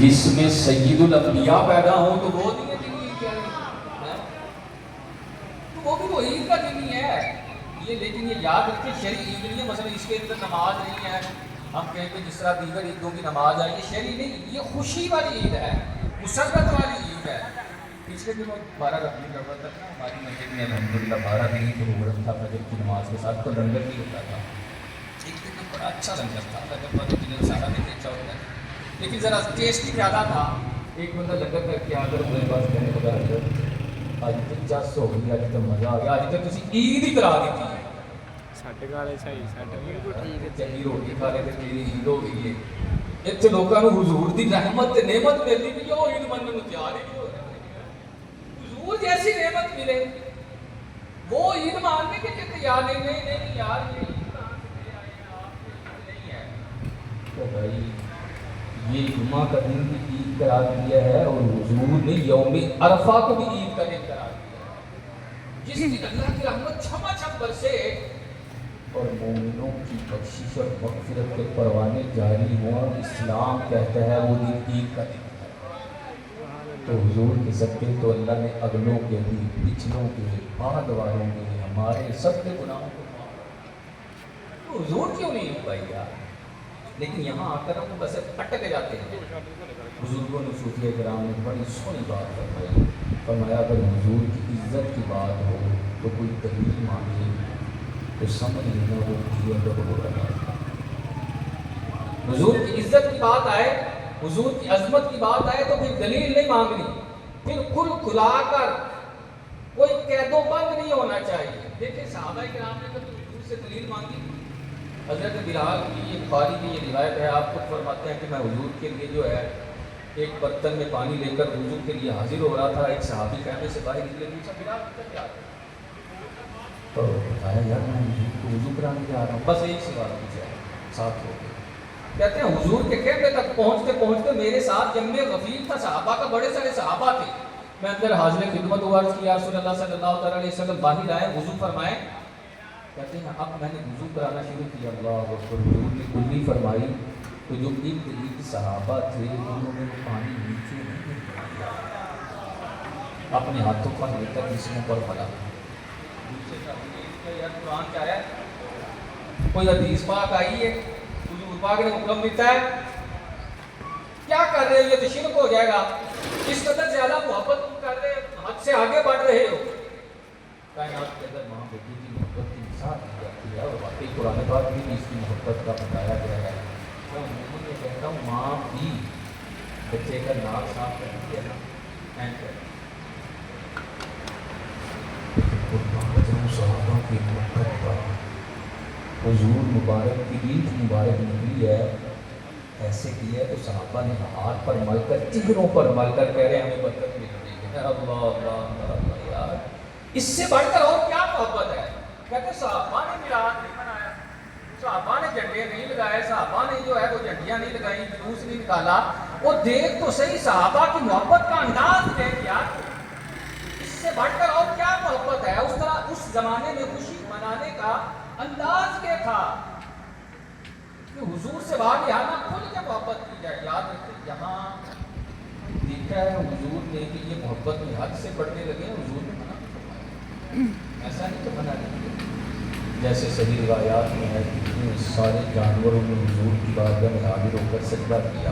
جس میں سید الانبیاء پیدا ہوں تو وہ دن عید کیا ہے؟ تو وہ بھی وہ عید کا دن ہی ہے یہ. لیکن یہ یاد رکھیں شرعی عید نہیں ہے. مثلا اس کے اندر نماز نہیں ہے, ہم کہیں گے جس طرح دیگر عیدوں کی نماز ہے, یہ شرعی نہیں, یہ خوشی والی عید ہے, مسرت والی عید ہے. پچھلے دنوں 12 ربیع الاول تک نا ہماری مسجد میں الحمدللہ 12 دن کی ضرورت تھا فجر کی نماز کے ساتھ, تو لنگر بھی ہوتا تھا. ایک دن میں بڑا اچھا لنگر تھا, لنگر پر دن سارا دن اچھا ہوتا ہے, لیکن ذرا ٹیسٹ ہی زیادہ تھا. ایک بندہ لنگر کر کے آ کر میرے پاس کہنے لگا حضرت آج تو چس ہو گئی, آج تو مزہ آ گیا, آج تو تسی عید ہی کرا دی تھی. چنگی روٹی کھا رہے تھے, میری عید ہو گئی ہے. اتنے لوگوں کو حضور دی رحمت نعمت ملتی بھی وہ عید مننے کو تیار ہی نہیں ہو رہے. حضور جیسی نعمت ملے وہ عید ماننے کے لیے تیار نہیں. نہیں یار یہ عید کہاں سے لے آئے آپ, نہیں ہے. تو بھائی یہ جمعہ کا دن بھی عید قرار دیا ہے, اور حضور نے یوم عرفہ کو بھی عید کا دن قرار دیا ہے, جس دن اللہ کی رحمت چھما چھم برسے اور مومنوں کی بخشش اور مغفرت کے پروانے جاری ہوں. اسلام کہتا ہے وہ دن عید کا دن ہے. تو حضور کے صدقے تو اللہ نے اگلوں کے بھی, پچھلوں کے, بعد والوں کے, ہمارے سب کے گناہوں کو معاف کیا. تو حضور کیوں نہیں بھائی یار. لیکن یہاں آ کر ہم بس اٹک جاتے ہیں. بزرگوں نے صوفیہ کرام نے بڑی سونی بات فرمائی, فرمایا اگر حضور کی عزت کی بات ہو تو کوئی دلیل مانگے تو سمجھ لینا وہ کیا ہو رہا ہے. حضور کی عزت کی بات آئے, حضور کی عظمت کی بات آئے تو پھر دلیل نہیں مانگنی, پھر کھل کھلا کر کوئی قید و بند نہیں ہونا چاہیے. دیکھیں صحابہ کرام نے تو حضور سے دلیل مانگی. حضرت بلال کی یہ بخاری کی یہ روایت ہے, آپ خود فرماتے ہیں کہ میں حضور کے لیے جو ہے ایک برتن میں پانی لے کر وضو کے لیے حاضر ہو رہا تھا. ایک صحابی خیمے سے باہر نکلے, پوچھا بلال کیا ہے؟ تو بتایا یار میں حضور کو وضو کرانے جا رہا ہوں. بس ایک سوال پوچھا, ساتھ ہو گئے. کہتے ہیں حضور کے خیمے تک پہنچتے پہنچتے میرے ساتھ جم غفیر تھا, صحابہ کا بڑے سارے صحابہ تھے. میں اندر حاضر خدمت عرض کی, یا رسول اللہ صلی اللہ علیہ وسلم باہر آئے, وضو فرمائے. کہتے ہیں اب میں نے وضو کرانا شروع کیا, اللہ اکبر, حضور نے کلی فرمائی تو جو ایک صحابہ تھے انہوں نے پانی نیچے نہیں گرایا, اپنے ہاتھوں پر لے کر جسموں پر پڑا. یار قرآن کیا ہے, کوئی حدیث پاک آئی ہے, حضور پاک نے حکم دیتا ہے, کیا کر رہے ہو, یہ تو شرک ہو جائے گا. اس قدر زیادہ محبت کر رہے, حد سے آگے بڑھ رہے ہو. کائنات کے اندر ماں بیٹی کی محبت کی مثال دی جاتی ہے, اور واقعی قرآن پاک بھی اس کی محبت کا بتایا گیا ہے. میں کہتا ہوں ماں بھی بچے کا ناک صاف کرتی ہے نا, صحابہ کی محبت پر حضور مبارک کی عید مبارک نکلی ہے, ایسے کیا ہے تو صحابہ نے ہاتھ پر مل کر, چہروں پر مل کر کہہ رہے ہیں ہمیں برکت مل رہی ہے. اللہ اللہ اللہ یار, اس سے بڑھ کر اور کیا محبت ہے. کہتے صحابہ نے میلاد نہیں منایا, صحابہ نے جھنڈے نہیں لگائے, صحابہ نے جو ہے وہ جھنڈیاں نہیں لگائیں, جلوس نہیں نکالا. وہ دیکھ تو صحیح صحابہ کی محبت کا انداز دیکھ یار, اس سے بڑھ کر اور کیا محبت ہے. اس طرح اس زمانے میں خوشی منانے کا انداز کیا تھا کہ حضور سے باہر یہاں نہ کھل کے محبت کی جائے. یاد رکھیں یہاں دیکھا ہے حضور نے کہ یہ محبت میں حد سے بڑھنے لگے ہیں, حضور نے منع نہیں فرمایا, ایسا نہیں تو منع نہیں کیا. جیسے صحیح روایات میں ہے کہ سارے جانوروں نے حضور کی بارگاہ میں حاضر ہو کر سجدہ کیا.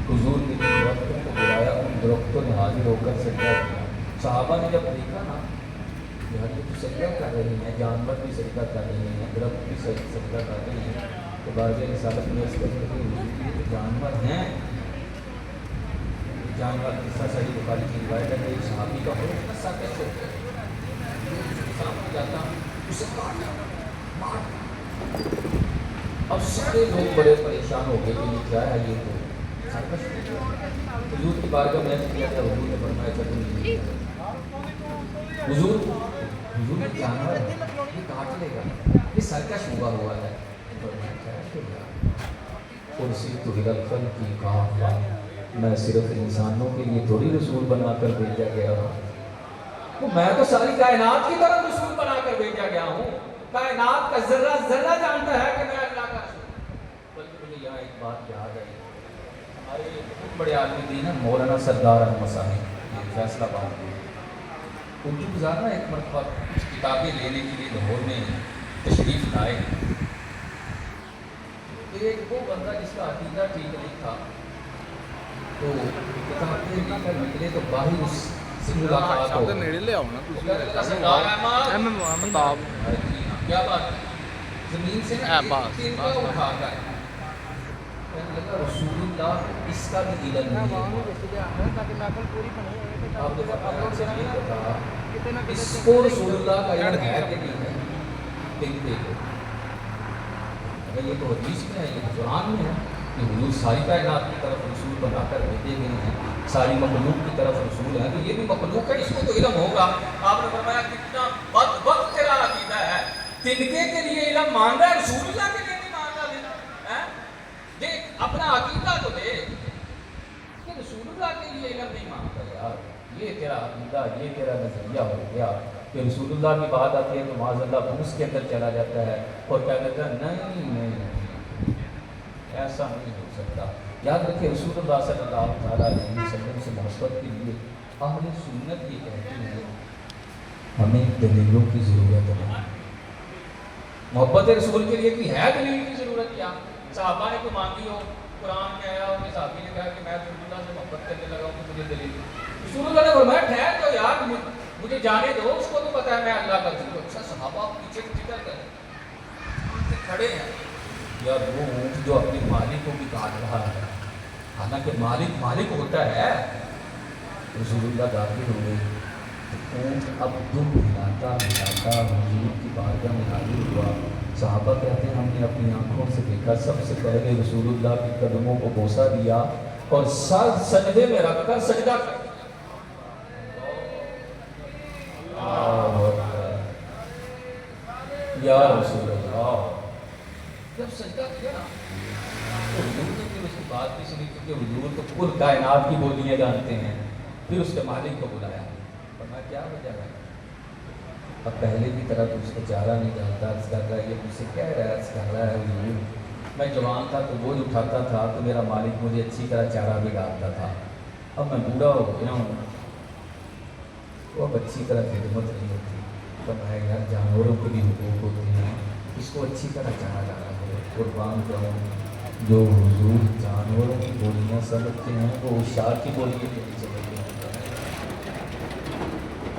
حضور نے درختوں کو بلایا, ان درختوں نے حاضر ہو کر سجدہ کیا. صحابہ نے جب دیکھا نا یار یہ تو سجدہ کر رہے ہیں, جانور بھی سجدہ کر رہے ہیں, درخت بھی سجدہ کر رہے ہیں, تو بارگاہ رسالت میں اس کرتے کہ جانور ہیں. جانور قصہ صحیح بخاری کی روایت ہے کہ ایک صحابی کا بہت غصہ کیسے ہوتا ہے, سامنے جاتا اسے کاٹا مار. اب سارے لوگ بڑے پریشان ہو گئے کہ یہ کیا ہے, یہ تو سرکش. حضور کی بارگاہ میں کیا تھا, حضور نے فرمایا چلو حضور نے جانور یہ کاٹ لے گا, یہ سرکش ہوا ہے. کرسی تو ہلکن کی کہا, میں صرف انسانوں کے لیے تھوڑی رسول بنا کر بھیجا گیا ہوں, تو میں تو ساری کائنات کی طرف رسول بنا کر بھیجا گیا ہوں. کائنات کا ذرہ ذرہ جانتا ہے کہ میں اللہ کا رسول. بلکہ مجھے یہاں ایک بات یاد آئی, ہمارے بڑے عالم دین ہیں مولانا سردار احمد صاحب فیصلہ آباد میں اردو گزارنا ایک مرتبہ کچھ کتابیں لینے کے لیے لاہور میں تشریف لائے. ایک وہ بندہ جس کا عقیدہ ٹھیک نہیں تھا تو کتابیں لے کر نکلے تو باہر اس سے ملاقات ہو کیا بات زمین سے اٹھا کر لگا رسول اللہ اس کا بھی علم نہیں ہے. اس کو رسول اللہ کا علم ہے کہ نہیں ہے دیکھتے ہو. یہ تو حدیث میں ہے, یہ قرآن میں ہے کہ حضور ساری کائنات کی طرف رسول بنا کر بھیجے گئے ہیں, ساری مخلوق کی طرف رسول ہے, تو یہ بھی مخلوق ہے, اس کو تو علم ہوگا. آپ نے فرمایا کتنا وقت تیرا عقیدہ ہے, تنکے کے لیے علم مان رہا ہے, رسول اللہ کے لیے نہیں مان رہا. دیکھ اپنا عقیدہ تو دے کہ رسول اللہ کے لیے علم نہیں مانتا یار. یہ تیرا عقیدہ, یہ تیرا نظریہ ہو گیا کہ رسول اللہ کی بات آتی ہے تو معاذ اللہ بھوس کے اندر چلا جاتا ہے اور کیا کہتا ہے نہیں ایسا نہیں ہو سکتا. یاد رکھیں رسول اللہ صلی اللہ تعالیٰ علیہ وسلم سے محبت کے لیے اہل سنت یہ کہتے ہیں ہمیں دلیلوں کی ضرورت ہے. محبت رسول کے لیے کوئی ہے دلیل کی ضرورت کیا؟ صحابہ نے کوئی مانگی ہو, قرآن میں آیا ہو کہ صحابی نے کہا کہ میں رسول اللہ سے محبت کرنے لگا ہوں تو مجھے دلیل. رسول اللہ نے فرمایا ٹھہر جو یار, مجھے جانے دو, اس کو تو پتا ہے میں اللہ کا رسول ہوں. اچھا صحابہ پیچھے ٹکر گئے کھڑے ہیں یار, وہ اونٹ جو اپنے مالک کو بھی کاٹ رہا ہے, حالانکہ مالک ہوتا ہے. رسول اللہ داخل ہو گئے, اونٹ اب دم ہلاتا حضور کی بارگاہ میں حاضر ہوا. صحابہ کہتے ہیں ہم نے اپنی آنکھوں سے دیکھا, سب سے پہلے رسول اللہ کے قدموں کو بوسہ دیا اور سر سجدے میں رکھ کر سجدہ کر یا رسول اللہ. جب سجدہ کیا تو حضور نے پھر اس کی بات بھی سنی, کیونکہ حضور تو پور کائنات کی بولیاں جانتے ہیں. پھر اس کے مالک کو بلایا, فرمایا کیا وجہ ہے؟ اب پہلے کی طرح تو اس کو چارہ نہیں ڈالتا, اس کا یہ مجھ سے کہہ رہا ہے, اس کا رہا ہے حضور میں جوان تھا تو بوجھ اٹھاتا تھا تو میرا مالک مجھے اچھی طرح چارہ بھی ڈالتا تھا, اب میں بوڑھا ہو گیا ہوں تو اب اچھی طرح خدمت نہیں ہوتی. فرمایا یار جانوروں کے بھی حقوق ہوتے ہیں, اس کو اچھی طرح چارہ ڈالا کرو. قربان جاؤں جو حضور جانوروں کی بولیاں سمجھتے ہیں وہ اشار کی بولیاں نہیں سمجھتے.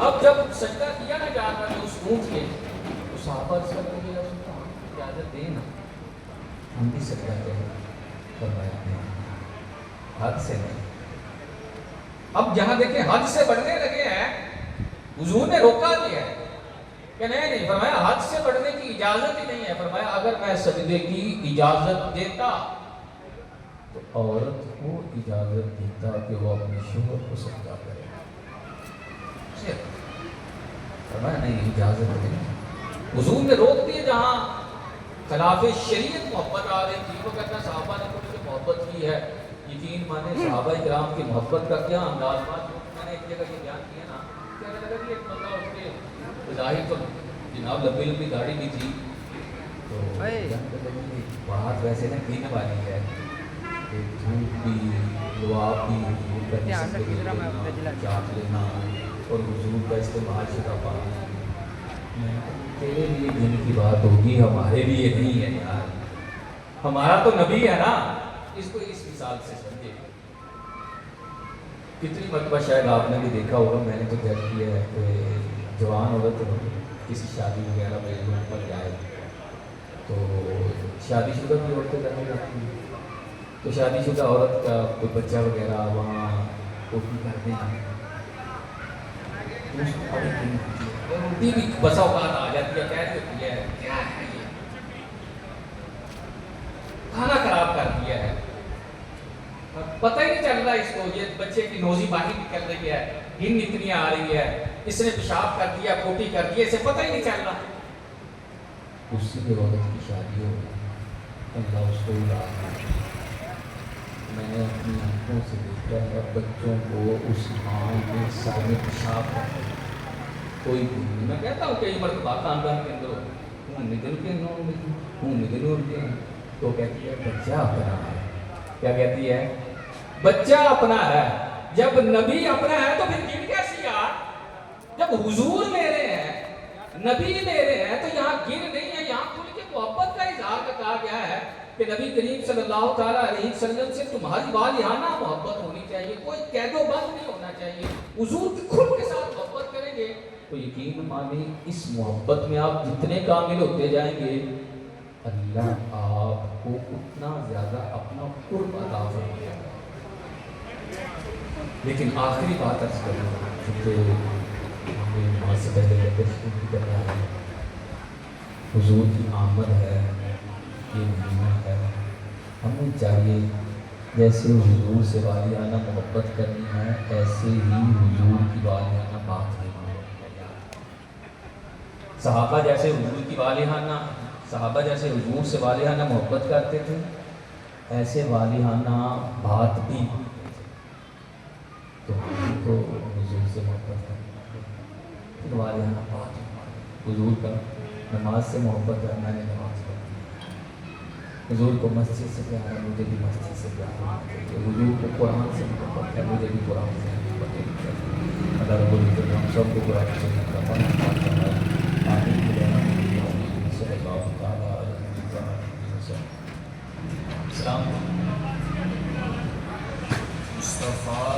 اب جب سجدہ کیا نہ جاتا ہے اس اونٹ کے, تو صحابہ اس وقت مجھے اجازت دے نا ہم بھی سجدہ کریں. فرمایا نہیں, حد سے نہیں. اب جہاں دیکھیں حد سے بڑھنے لگے ہیں, حضور نے روکا دیا ہے کہ نہیں, فرمایا حد سے بڑھنے کی اجازت ہی نہیں ہے. فرمایا اگر میں سجدے کی اجازت دیتا تو عورت کو اجازت دیتا کہ وہ اپنے شوہر کو سجدہ کرے. فرمایا نہیں اجازت نہیں. حضور نے روک دیے جہاں خلاف شریعت محبت آ رہی تھی. وہ کہتا صحابہ نے مجھ سے محبت کی ہے, یقین مانے صحابہ کرام کی محبت کا کیا انداز تھا. میں نے ایک جگہ یہ بیان کیا نا, کہنے لگا کہ ایک بندہ اس کے ظاہر تو جناب لمبی لمبی گاڑی بھی تھی, تو بات ویسے نا پینے والی ہے, دھوپ بھی لواب بھی حضور کا چاٹ لینا اور حضور کا استعمال شدہ پانی. تیرے لیے دن کی بات ہوگی, ہمارے لیے نہیں ہے یار. ہمارا تو نبی ہے نا, اس کو اس مثال سے سمجھے. کتنی مرتبہ شاید آپ نے بھی دیکھا ہوگا, میں نے تو جج کیا ہے کہ جوان عورت کسی شادی وغیرہ میں لوگ پر جائے تو شادی شدہ بھی عورتیں کرنے لگتی ہیں, تو شادی شدہ عورت کا کوئی بچہ وغیرہ وہاں کوٹی کرتے ہیں, الٹی بھی بسا اوقات آ جاتی ہے, کہہ رہی ہوتی ہے کیا ہے یہ, کھانا خراب کر دیا ہے, پتہ ہی نہیں چل رہا اس کو, یہ بچے کی نوزی باہر نکل رہی ہے, گن اتنی آ رہی ہے, اس نے پیشاب کر دیا, کھوٹی کر دی, اسے پتہ ہی نہیں چل رہا. اسی عورت کی شادی ہو گئی, اللہ اس کو میں نے اپنی آنکھوں سے دیکھا ہے بچوں کو اس ماں کے سامنے پیشاب کرتے ہیں. کوئی بھی میں کہتا ہوں کئی مرتبہ خاندان کے اندر ہوں نکل کے ہوں نکل کے تو کہتی ہے بچہ بنا ہے, کیا کہتی ہے بچہ اپنا ہے، جب نبی اپنا ہے تو پھر گر کیسی یار؟ جب حضور میرے ہیں، نبی میرے ہیں، تو یہاں گر نہیں ہے، یہاں کھل کے محبت کا اظہار کا کہا گیا ہے کہ نبی کریم صلی اللہ تعالیٰ علیہ وسلم سے تمہاری والیانہ محبت ہونی چاہیے، کوئی قید و بند نہیں ہونا چاہیے، حضور کی کھل کے ساتھ محبت کریں گے تو یقین مانیں اس محبت میں آپ جتنے کامل ہوتے جائیں گے اللہ آپ کو اتنا زیادہ اپنا قرب عطا فرمائے گا۔ لیکن آخری بات عرض کروں کیونکہ ہمیں وہاں سے پہلے شروع بھی کرنا ہے، حضور کی آمد ہے، یہ مہینہ ہے، ہمیں چاہیے جیسے حضور سے والیانہ محبت کرنی ہے ایسے ہی حضور کی والیانہ بات کرنی ہے۔ صحابہ جیسے حضور کی والیانہ سے والیانہ محبت کرتے تھے، ایسے والیانہ بات بھی تو ہم کو حضور سے محبت کرنی ہے، والیانہ بات حضور کا نماز سے محبت ہے، میں نے نماز پڑھی، حضور کو مسجد سے پیار ہے، مجھے بھی مسجد سے پیار ہے، حضور کو قرآن سے محبت ہے، مجھے بھی قرآن سے محبت ہے۔ اللہ رب العزت ہم سب کو قرآن سے محبت ہے، آمین صلی اللہ تعالیٰ علیہ وسلم۔ السلام علیکم مصطفیٰ